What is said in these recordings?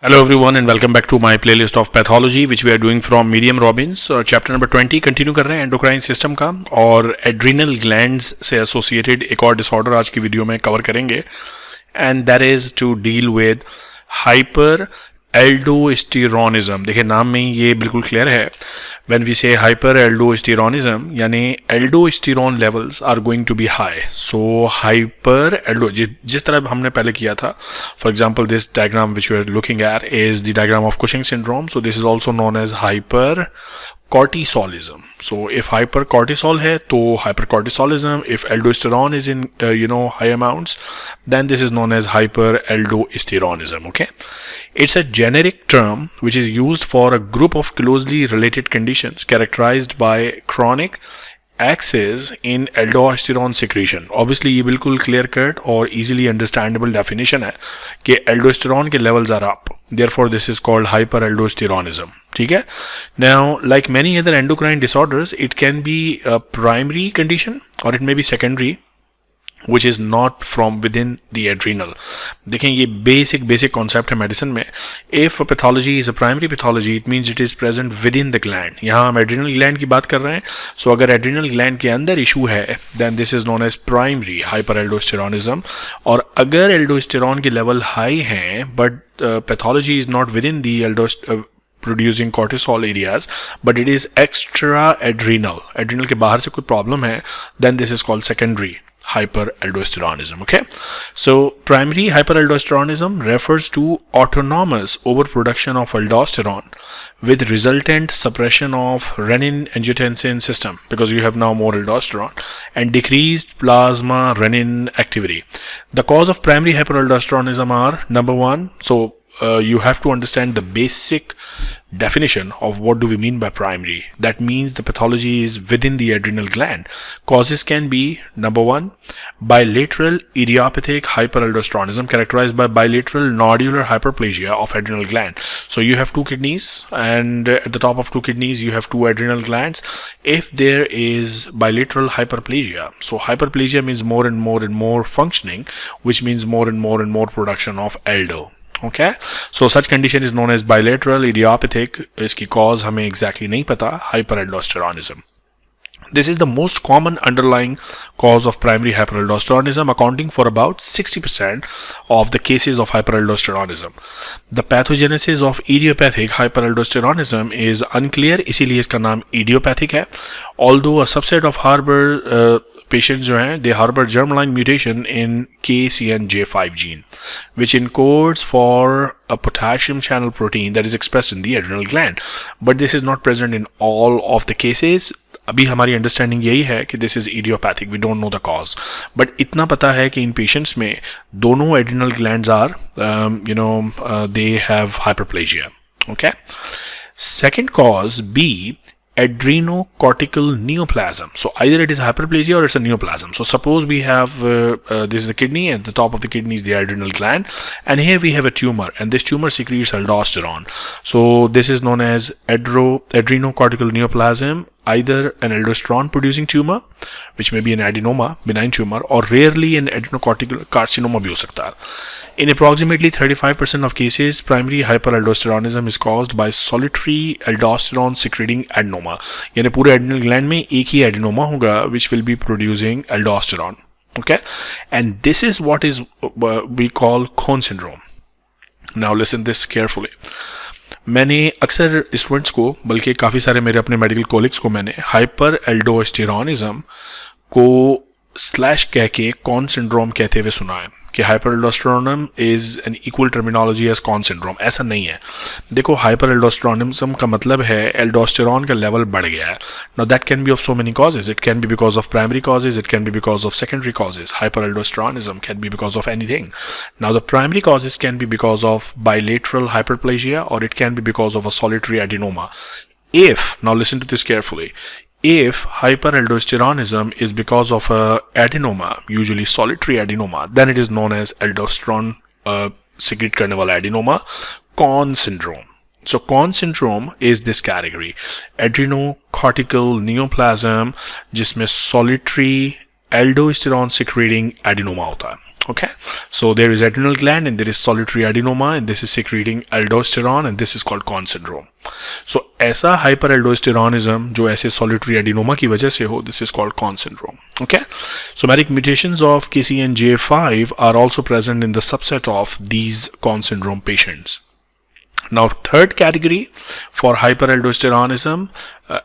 Hello everyone and welcome back to my playlist of pathology which we are doing from Medium Robbins. Chapter number 20 continue कर रहे हैं endocrine system का और adrenal glands से associated एक और disorder आज की वीडियो में कवर करेंगे and that is to deal with hyperaldosteronism. देखिए नाम में ही ये बिल्कुल क्लियर है. When we say hyperaldosteronism यानी aldosterone levels are going to be high. So hyper aldo जिस तरह हमने पहले किया था, for example this diagram which you are looking at is the diagram of Cushing syndrome. So this is also known as hyper cortisolism. So if hypercortisol है तो hypercortisolism. If aldosterone is in high amounts, then this is known as hyperaldosteronism. Okay, it's a generic term which is used for a group of closely related conditions characterized by chronic excess in aldosterone secretion. Obviously ये बिल्कुल clear cut और easily understandable definition है कि aldosterone के levels are up. Therefore this is called hyperaldosteronism. ठीक है. Now like many other endocrine disorders, it can be a primary condition or it may be secondary, which is not from within the adrenal. देखें ये basic concept है medicine में. If a pathology is a primary pathology, it means it is present within the gland. यहाँ हम adrenal gland की बात कर रहे हैं. So अगर adrenal gland के अंदर issue है, then this is known as primary hyperaldosteronism. और अगर aldosterone के level high हैं, but pathology is not within the producing cortisol areas, but it is extra adrenal के बाहर से कोई problem है, then this is called secondary hyperaldosteronism. Okay, so primary hyperaldosteronism refers to autonomous overproduction of aldosterone with resultant suppression of renin-angiotensin system because you have now more aldosterone and decreased plasma renin activity. The cause of primary hyperaldosteronism are number one, you have to understand the basic definition of what do we mean by primary. That means the pathology is within the adrenal gland. Causes can be number one, bilateral idiopathic hyperaldosteronism characterized by bilateral nodular hyperplasia of adrenal gland. So you have two kidneys and at the top of two kidneys you have two adrenal glands. If there is bilateral hyperplasia, so hyperplasia means more and more functioning, which means more and more production of aldo. Okay, so such condition is known as bilateral idiopathic. इसकी cause हमें exactly नहीं पता. Hyperaldosteronism. This is the most common underlying cause of primary hyperaldosteronism, accounting for about 60% of the cases of hyperaldosteronism. The pathogenesis of idiopathic hyperaldosteronism is unclear, इसीलिए इसका नाम idiopathic है. Although a subset of patients जो हैं, they harbor germline mutation in KCNJ5 gene, which encodes for a potassium channel protein that is expressed in the adrenal gland. But this is not present in all of the cases. अभी हमारी understanding यही है कि this is idiopathic. We don't know the cause, but इतना पता है कि इन पेशेंट्स में दोनों adrenal glands are they have hyperplasia. Okay. Second cause B, adrenocortical neoplasm. So either it is hyperplasia or it's a neoplasm. So suppose we have this is the kidney and the top of the kidney is the adrenal gland, and here we have a tumor and this tumor secretes aldosterone. So this is known as adrenocortical neoplasm, either an aldosterone producing tumor which may be an adenoma, benign tumor, or rarely an adrenocortical carcinoma भी हो सकता है. In approximately 35% of cases, primary hyperaldosteronism is caused by solitary aldosterone secreting adenoma. यानी पूरे adrenal gland में एक ही adenoma होगा which will be producing aldosterone. Okay, and this is what is we call Conn syndrome. Now listen this carefully. मैंने अक्सर students को, बल्कि काफ़ी सारे मेरे अपने मेडिकल कोलिग्स को मैंने हाइपर एल्डोस्टेरोनिज्म को स्लैश कह के कॉन सिंड्रोम कहते हुए सुना है कि hyperaldosteronism is an equal terminology as Conn syndrome. ऐसा नहीं है. देखो हाइपर एल्डोस्टेरोनिज्म का मतलब है एल्डोस्टेरोन का लेवल बढ़ गया है. Now that can be of so many causes. It can be because of primary causes, it can be because of secondary causes. Hyper aldosteronism can be because of anything. Now the primary causes can be because of bilateral hyperplasia or it can be because of a solitary adenoma. If, now listen to this carefully, if hyperaldosteronism is because of a adenoma, usually solitary adenoma, then it is known as aldosterone secrete करने वाला adenoma, Conn syndrome. So Conn syndrome is this category, adrenocortical neoplasm जिसमें solitary aldosterone secreting adenoma होता है. Okay, so there is adrenal gland and there is solitary adenoma and this is secreting aldosterone and this is called Conn syndrome. So ऐसा hyperaldosteronism जो ऐसे solitary adenoma की वजह से हो, this is called Conn syndrome. Okay, somatic mutations of KCNJ5 are also present in the subset of these Conn syndrome patients. Now, third category for hyperaldosteronism,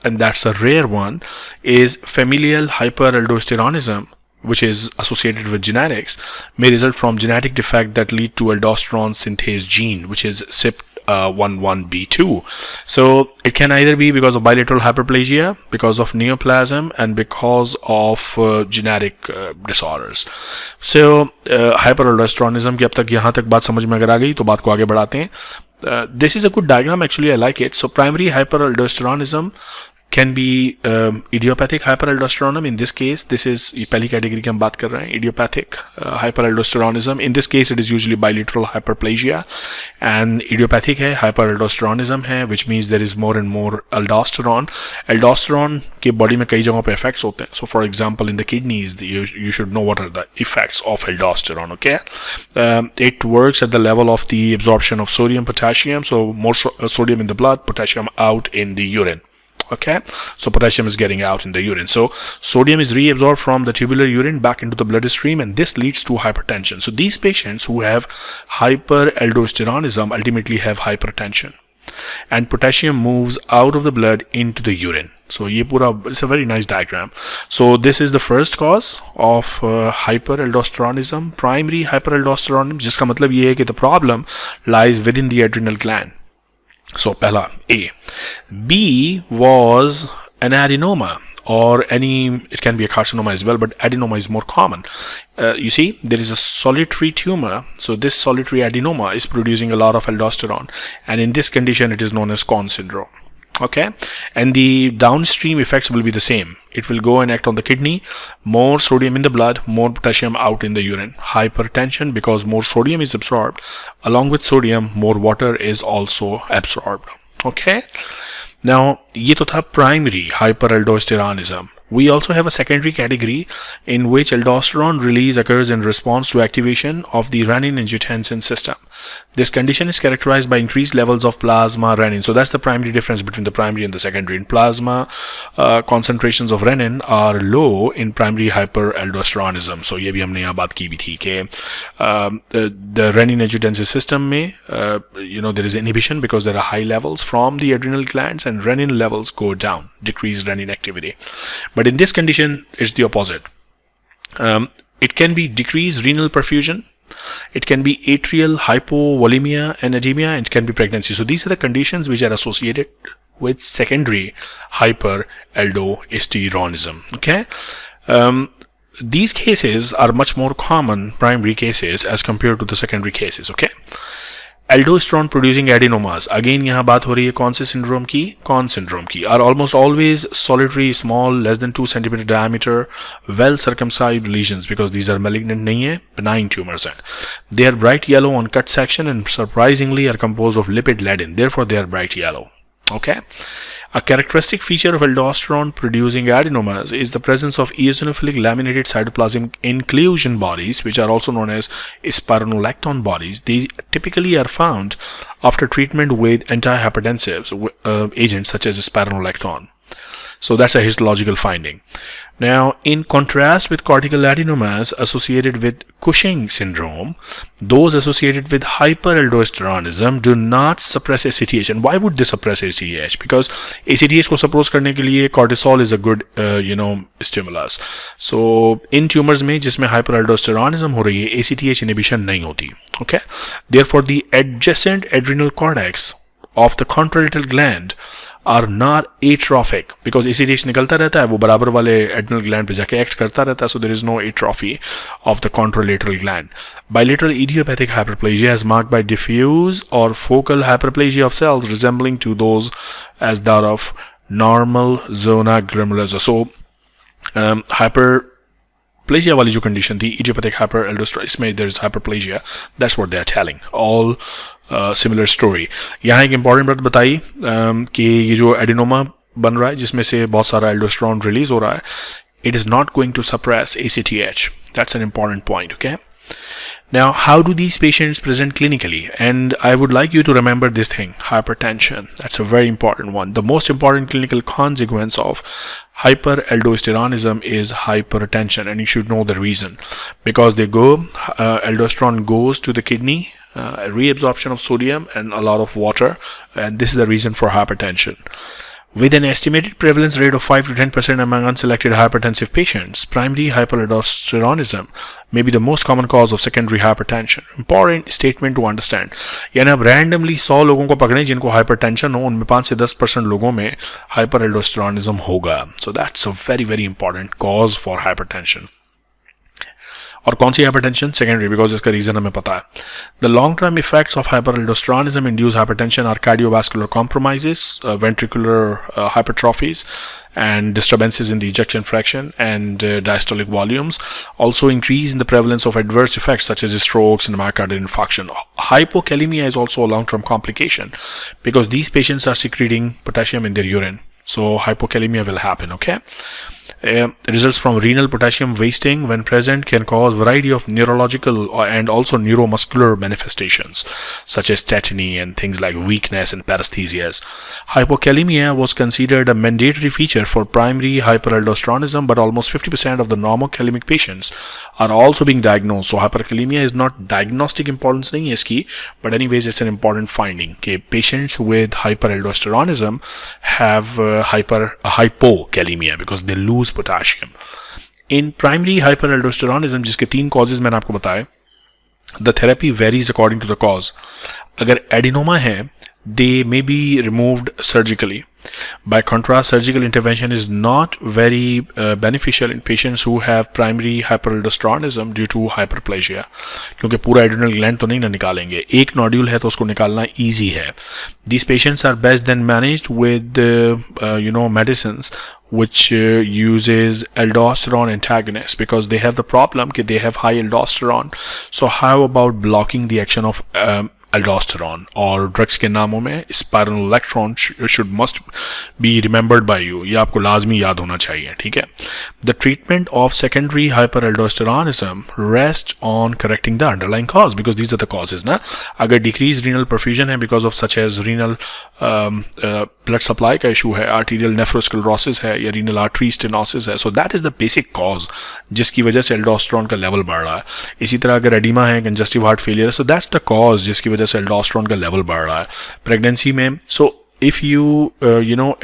and that's a rare one, is familial hyperaldosteronism, which is associated with genetics, may result from genetic defect that lead to aldosterone synthase gene, which is CYP11B2. So it can either be because of bilateral hyperplasia, because of neoplasm, and because of genetic disorders. So hyperaldosteronism की अब तक यहाँ तक बात समझ में अगर आ गई तो बात को आगे बढ़ाते हैं. This is a good diagram, actually I like it. So primary hyperaldosteronism can be idiopathic hyperaldosteronism. In this case, this is ये पहली कैटेगरी की हम बात कर रहे हैं, idiopathic hyperaldosteronism. In this case, it is usually bilateral hyperplasia, and idiopathic है, hyperaldosteronism है, which means there is more and more aldosterone. Aldosterone के body में कई जगहों पे effects होते हैं. So, for example, in the kidneys, you should know what are the effects of aldosterone. Okay, it works at the level of the absorption of sodium, potassium. So more sodium in the blood, potassium out in the urine. Okay, so potassium is getting out in the urine, so sodium is reabsorbed from the tubular urine back into the bloodstream, and this leads to hypertension. So these patients who have hyperaldosteronism ultimately have hypertension, and potassium moves out of the blood into the urine. So ये पूरा, it's a very nice diagram. So this is the first cause of hyperaldosteronism, primary hyperaldosteronism, जिसका मतलब ये है कि the problem lies within the adrenal gland. So pehla A. B was an adenoma, or it can be a carcinoma as well, but adenoma is more common. You see, there is a solitary tumor, so this solitary adenoma is producing a lot of aldosterone, and in this condition it is known as Conn syndrome. Okay, and the downstream effects will be the same. It will go and act on the kidney, more sodium in the blood, more potassium out in the urine. Hypertension, because more sodium is absorbed, along with sodium more water is also absorbed. Okay, now ये तो था primary hyperaldosteronism. We also have a secondary category in which aldosterone release occurs in response to activation of the renin-angiotensin system. This condition is characterized by increased levels of plasma renin. So that's the primary difference between the primary and the secondary. In plasma, concentrations of renin are low in primary hyperaldosteronism. So ये भी हमने यहाँ बात की भी थी कि the renin-angiotensin system में there is inhibition because there are high levels from the adrenal glands, and renin levels go down, decreased renin activity. But in this condition, it's the opposite. It can be decreased renal perfusion. It can be atrial hypovolemia and edema, and it can be pregnancy. So these are the conditions which are associated with secondary hyperaldosteronism. Okay. These cases are much more common, primary cases, as compared to the secondary cases. Okay. Aldosterone producing adenomas, again यहाँ बात हो रही है कौन से syndrome की, Conn syndrome की, are almost always solitary, small, less than 2 cm diameter, well circumscribed lesions, because these are malignant नहीं है, benign tumors हैं. They are bright yellow on cut section and surprisingly are composed of lipid leadin, therefore they are bright yellow. Okay. A characteristic feature of aldosterone producing adenomas is the presence of eosinophilic laminated cytoplasmic inclusion bodies, which are also known as spironolactone bodies. They typically are found after treatment with antihypertensive agents such as spironolactone. So that's a histological finding. Now, in contrast with cortical adenomas associated with Cushing syndrome, those associated with hyperaldosteronism do not suppress ACTH. And why would they suppress ACTH? Because ACTH को suppress करने के लिए cortisol is a good stimulus. So in tumors में जिसमें hyperaldosteronism हो रही है, ACTH inhibition नहीं होती. Okay. Therefore, the adjacent adrenal cortex of the contralateral gland are not atrophic, because ACTH निकलता रहता है, वो बराबर वाले adrenal gland पे जाके act करता रहता है, so there is no atrophy of the contralateral gland. Bilateral idiopathic hyperplasia is marked by diffuse or focal hyperplasia of cells resembling to those as that of normal zona granulosa. So hyperplasia वाली जो condition थी, idiopathic hyperaldosteronism, इसमें there is hyperplasia. That's what they are telling. All similar story. यहाँ एक important बात बताई कि ये जो एडिनोमा बन रहा है जिसमें से बहुत सारा एल्डोस्टेरोन रिलीज हो रहा है, it is not going to suppress ACTH. That's an important point. Okay. Now, how do these patients present clinically? And I would like you to remember this thing, hypertension. That's a very important one. The most important clinical consequence of hyperaldosteronism is hypertension, and you should know the reason. Because aldosterone goes to the kidney, reabsorption of sodium and a lot of water, and this is the reason for hypertension. With an estimated prevalence rate of 5 to 10% among unselected hypertensive patients, primary hyperaldosteronism may be the most common cause of secondary hypertension. Important statement to understand. यानी आप randomly 100 लोगों को पकड़ें जिनको hypertension हो, उनमें 5 से 10% लोगों में hyperaldosteronism होगा. So that's a very very important cause for hypertension. और कौन सी हाइपरटेंशन? सेकेंडरी, बिकॉज इसका रीजन हमें पता है. The long term effects of hyperaldosteronism induced hypertension are cardiovascular compromises, ventricular hypertrophies and disturbances in the ejection fraction and diastolic volumes. Also increase in the prevalence of adverse effects such as strokes and myocardial infarction. Hypokalemia is also a long-term complication because these patients are secreting potassium in their urine. So hypokalemia will happen, okay? Results from renal potassium wasting when present can cause variety of neurological and also neuromuscular manifestations such as tetany and things like weakness and paresthesias. Hypokalemia was considered a mandatory feature for primary hyperaldosteronism, but almost 50% of the normokalemic patients are also being diagnosed. So hyperkalemia is not diagnostic importance nahi hai iski, but anyways it's an important finding कि patients with hyperaldosteronism have hypokalemia because they lose potassium. In primary hyperaldosteronism, जिसके 3 causes मैंने आपको बताए, the therapy varies according to the cause. अगर adenoma है, they may be removed surgically. By contrast, surgical intervention is not very beneficial in patients who have primary hyperaldosteronism due to hyperplasia, क्योंकि पूरा adrenal gland तो नहीं ना निकालेंगे. एक nodule है तो उसको निकालना easy है. These patients are best then managed with medicines which uses aldosterone antagonists because they have the problem that they have high aldosterone. So how about blocking the action of aldosterone, और drugs के नामों में spironolactone should must be remembered by you. ये आपको लाजमी याद होना चाहिए, ठीक है? The treatment of secondary hyperaldosteronism rests on correcting the underlying cause because these are the causes ना. अगर decreased renal perfusion है because of such as renal blood supply का issue है, arterial nephrosclerosis है या renal artery stenosis है, so that is the basic cause जिसकी वजह से aldosterone का level बढ़ रहा है. इसी तरह अगर edema है, congestive heart failure, so that's the cause जिसकी वजह से aldosterone का level बढ़ रहा है. Pregnancy में, so if you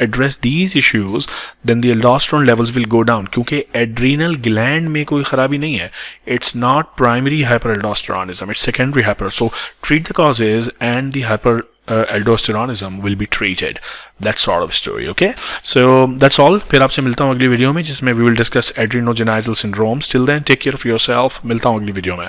address these issues, then the aldosterone levels will go down क्योंकि adrenal gland में कोई खराबी नहीं है. It's not primary hyperaldosteronism, it's secondary hyper. So treat the causes and the hyperaldosteronism will be treated. That sort of story, okay? So that's all. फिर आपसे मिलता हूँ अगली वीडियो में जिसमें we will discuss adrenogenital syndromes. Till then, take care of yourself. मिलता हूँ अगली वीडियो में.